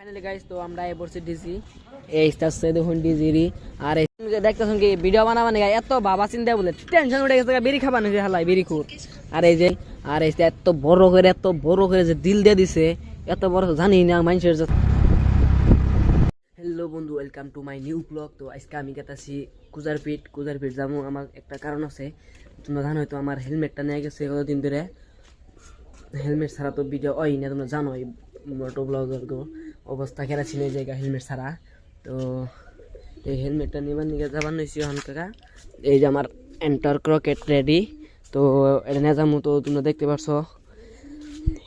Finally guys তো আমরা এই বসে ডিজি এই স্টারসে দেখুন ডিজিরি আর দেখতেছেন কি ভিডিও বানাবানে এত বাবা চিন্তা বলে টেনশন উঠে গেছে বেরি খাবা নাকি হালাই বেরি খুর আর এই যে এত বড় করে যে দিল দিয়ে দিছে এত বড় জানি না মানুষের। হ্যালো বন্ধু, welcome to my new blog. তো আজকে আমি গেতাছি কুজারপিট যাবো। আমার একটা কারণ আছে, তোমরা জানো তো আমার হেলমেটটা নিয়ে গেছে কতদিন ধরে। হেলমেট ছাড়া তো ভিডিও হয় না, তোমরা জানো মোটো ব্লগের অবস্থা কেরা ছিল এই জায়গা হেলমেট ছাড়া। তো এই হেলমেটটা নেবার নিয়ে যাবার নিয়েছি এখন কাকা। এই যে আমার এন্টার ক্রকেট রেডি, তো এটা নিয়ে যাবো। তো তোমরা দেখতে পারছো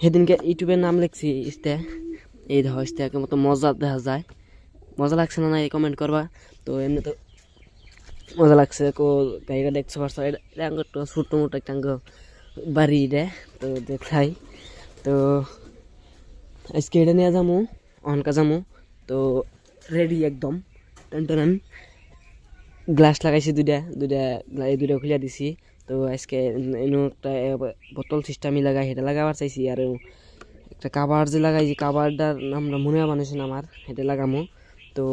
সেদিনকে ইউটিউবের নাম লিখছি ইস্তে, এই দেখো ইস্তে মতো মজা দেখা যায়। মজা লাগছে না এই কমেন্ট করবা। তো এমনি তো মজা লাগছে গাড়িটা দেখতে পারছো। এটা একটু ছোটো মোটো একটা বাড়ি রে, তো দেখাই। তো আজকে এটা নিয়ে যাবো, অনকা যাবো। তো রেডি একদম টান গ্লাস লাগাইছি দুইটা খুলে দিছি। তো আজকে এনে একটা বোতল সিস্টেমই লাগাই, সেটা লাগাবার চাইছি। আর একটা কাবার যে লাগাইছি, কাবারটার নামটা মনে বানাইছি না আমার, সেটা লাগামো। তো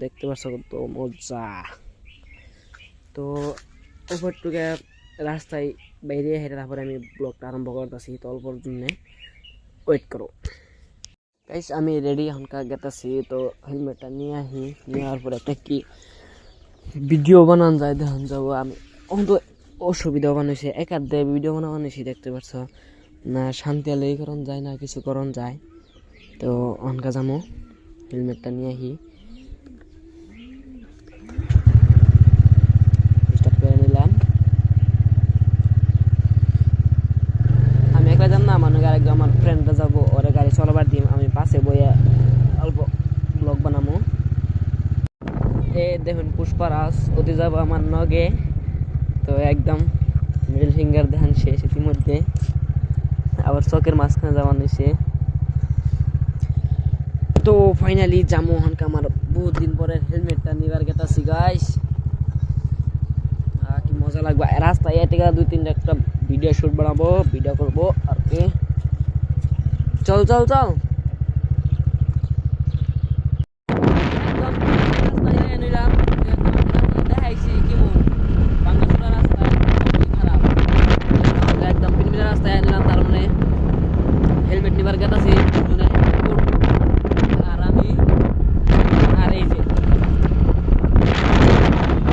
দেখতে পাচ্ছ কত মজা। তো ওপরটুকে রাস্তায় বাইরে হেঁটে তারপরে আমি ব্লগটা আরম্ভ করতেছি। তো অল্পর জন্য ওয়েট করো গাইস। আমি রেডি এখনকার গেতাছি। তো হেলমেটটা নিয়ে নেওয়ার পরে একটা কি ভিডিও বানান যায় দেখান যাবো। আমি অন্ত অসুবিধা বানাইছি, একার দিয়ে ভিডিও বানাইছি দেখতে পাচ্ছ না। শান্তি আলেই করণ যায় না, কিছু করণ যায়। তো অনকা যাবো, হেলমেটটা নিয়ে স্টার্ট করে নিলাম। আমি একলা যাম না, মানুষ আরেকজন আমার ফ্রেন্ডরা যাবো, ওরা গাড়ি চলাবার দিম, আমি পাশে বইয়ে অল্প ব্লগ বানাবো। দেখুন পুষ্পারাজ ওতে যাবো আমার নগে। তো একদম মিডল ফিঙ্গার ধ্যান শেষ ইতিমধ্যে, আবার চকের মাঝখানে যাওয়া নিছে। তো ফাইনালি যাবো হনকা আমার বহুত দিন পরে হেলমেটটা নিবার গেতাছি গাইস। কি মজা লাগবে রাস্তায় এ থেকে 2-3টা একটা ভিডিও শুট বানাবো, ভিডিও করবো আর কি। চল হেলমেট নিবার গেতাছি আর আমি আর এই যে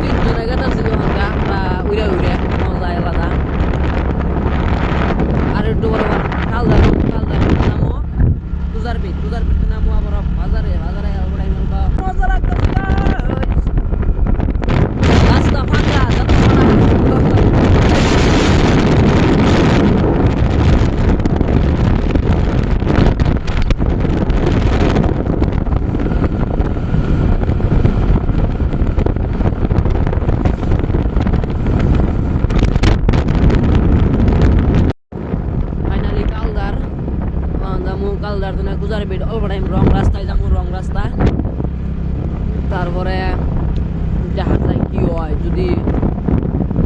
তিনজনে গেতাছি। আমরা উড়ে মজা আলাদা। আর একটু বড় কালদার নামো কুজারপিট নামো, আবার বাজারে মজা লাগতেছে রাস্তা ফাঁকা। কালদার তুমি কুজারপিট অল্প টাইম রং রাস্তায় যাবো, রং রাস্তা। তারপরে দেখা যায় কি হয়, যদি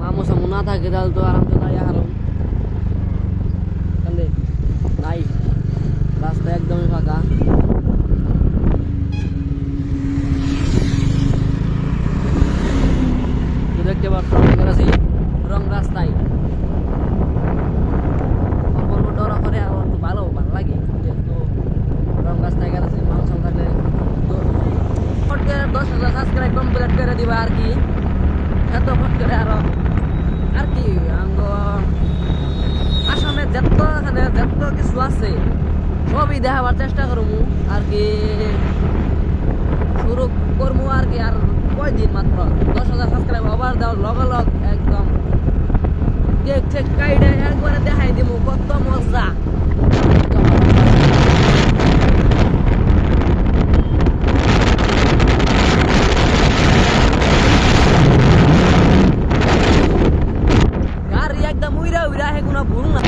মামু সামু না থাকে তাহলে তো আরামসে যাই হারুন। তাহলে নাই রাস্তা একদমই ফাঁকা। দেখতে পাচ্ছ রং রাস্তায় ডরা করে আর একটু ভালো লাগে। যেহেতু রং রাস্তায় গেছে মানুষ থাকলে 10,000 সাবস্ক্রাইব কমপ্লিট করে দিবা আর কি। এত ফট করে আর কি আসামে যত কিছু আছে সবই দেখাবার চেষ্টা করবো আর কি। শুরু করবো আর কি। আর কয়দিন মাত্র 10,000 সাবস্ক্রাইব আবার দেওয়ার লগ একদম ঠিক কাইডে একবারে দেখাই দিব কত মজা। গাড়ি একদম উইরা হে কোনো ভুল না।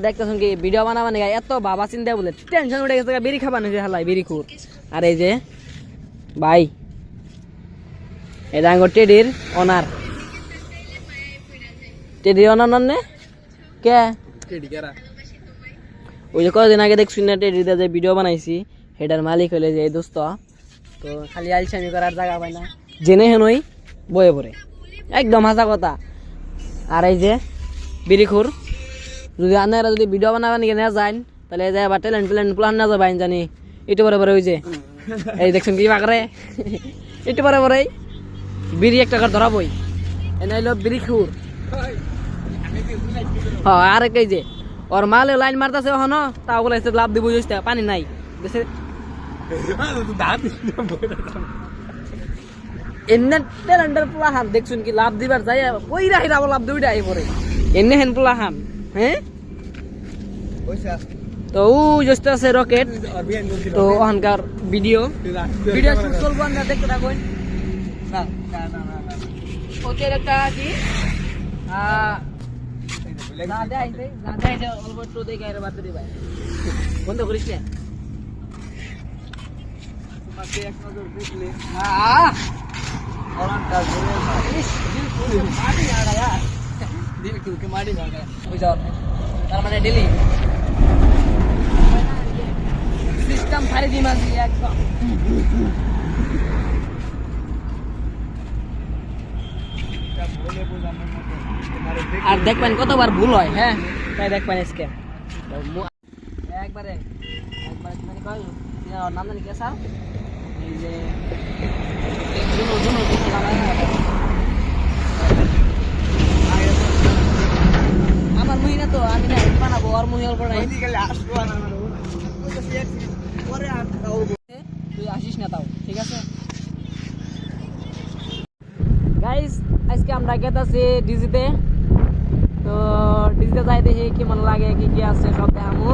দেখতেছেন কি ভিডিও বানাবানি এত বাবা চিন্তা বলে টেনশন উঠে গেছে বিড়ি খাবানো যে হালাই বিড়ি খুর। আর এই যে ভাই এটা আঙ্গুর টেডির অনার, টেডির অনার নে কে ওই যে কদিন আগে দেখছি না টেডিতে যে ভিডিও বানাইছি সেটার মালিক হইলে যে এই দোস্ত। তো খালি আলসামি করার জায়গা পায় না, জেনে হেনই বয়ে পড়ে একদম হাসা কথা। আর এই যে বিড়িখুর যদি আনারা যদি ভিডিও বানাবা নিয়ে না যান তাহলে যায় বা ট্যালেন্ট প্ল্যান না যাবেন জানি একটু পরে পরে ওই যে এই দেখছেন কি বাকরে একটু পরে পরে বিড়ি একটা করে ধরাবই এনে হইল বিড়িখুর। হ্যাঁ আর এই যে ওর মালে লাইন মারতেছে ওখানো তা বলে লাভ দিব পানি নাই দেশে এনে ট্যালেন্টের প্লাহান দেখছুন কি লাভ দিবার যাই ওই রাহি লাভ দুইটা আই পরে এনে হেন প্লাহান। হ্যাঁ তো ও জস্ট আছে রকেট। তো ওখানকার ভিডিও চলবো আমরা দেখতে থাকুন। ওকে একটা কি বন্ধ করিস না তার মানে ডেলি সিস্টেম ফারি দি মাঝি একদম। আর দেখবেন কতবার ভুল হয়। হ্যাঁ তাই দেখবেন আজকে একবারে মানে কয় নাম জানি কে স্যার এই যে আমার মুহি না তো আমি না বানাবো আর মুহি অল্প নাই তুই আসিস না তাও ঠিক আছে। গাইস আজকে আমরা গেতাছি ডিজিতে। তো ডিজিতে যাই দেখি কেমন লাগে কি কি আছে সব দেখামু।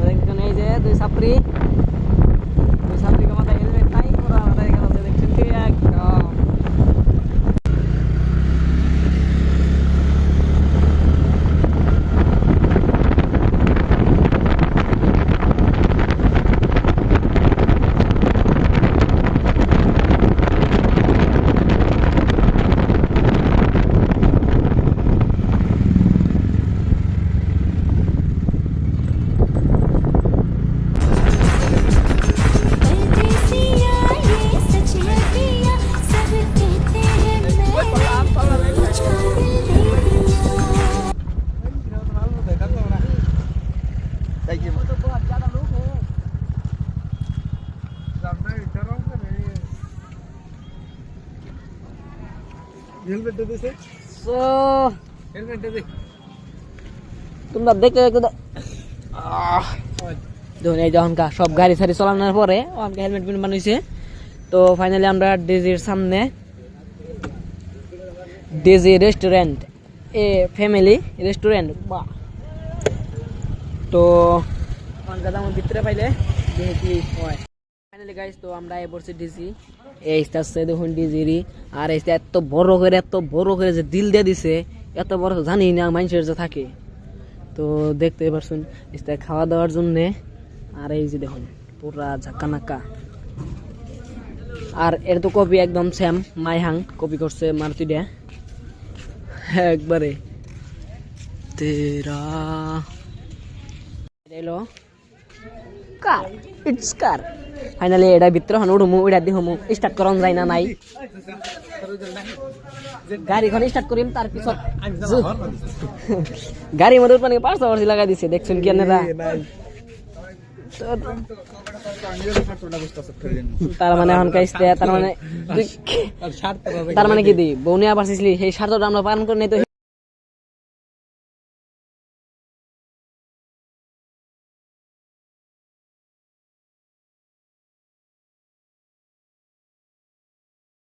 দেখছেন এই যে দুই ছাত্রী মাথায় হেলমেট নাই পুরো মাথায় গেল দেখছেন কি একদম। তোমরা দেখতে যখনকার সব গাড়ি সারি চালানোর পরে হেলমেট বানিয়েছে। তো ফাইনালি আমরা ডিজির সামনে ডিজি রেস্টুরেন্ট এ ফ্যামিলি রেস্টুরেন্ট বাহ। তো ভিতরে পাইলে দেখি হয় ফাইনালি গাইস। তো আমরা বলছি ডিজি এই দেখুন ডিজিরি আর এই এত বড় করে যে দিল দিয়ে দিছে এত বড় জানি না মানুষের যে থাকে। তো দেখতে পারছেন খাওয়া দাওয়ার জন্য। আর এই যে দেখুন পুরা ঝাক্কা নাক্কা। আর এর তো কপি একদম সেম মাইহাং কপি করছে মারুতিটা একবারে তেরা এলো কার ইটস কার। ফাইনালি এটা ভিতরে হন উড়মু ওইটা দি হমু স্টার্ট করন যায় না নাই গাড়িখন স্টার্ট করিম তার পিছত গাড়ির মধ্যে মানে পাঁচটা বর্ষি লাগাই দিছে দেখছেন কি আপনারা। তার মানে এখন কাইছে তার মানে কি দি বৌনি আবার সেই স্বার্থটা আমরা পালন করে নাই তো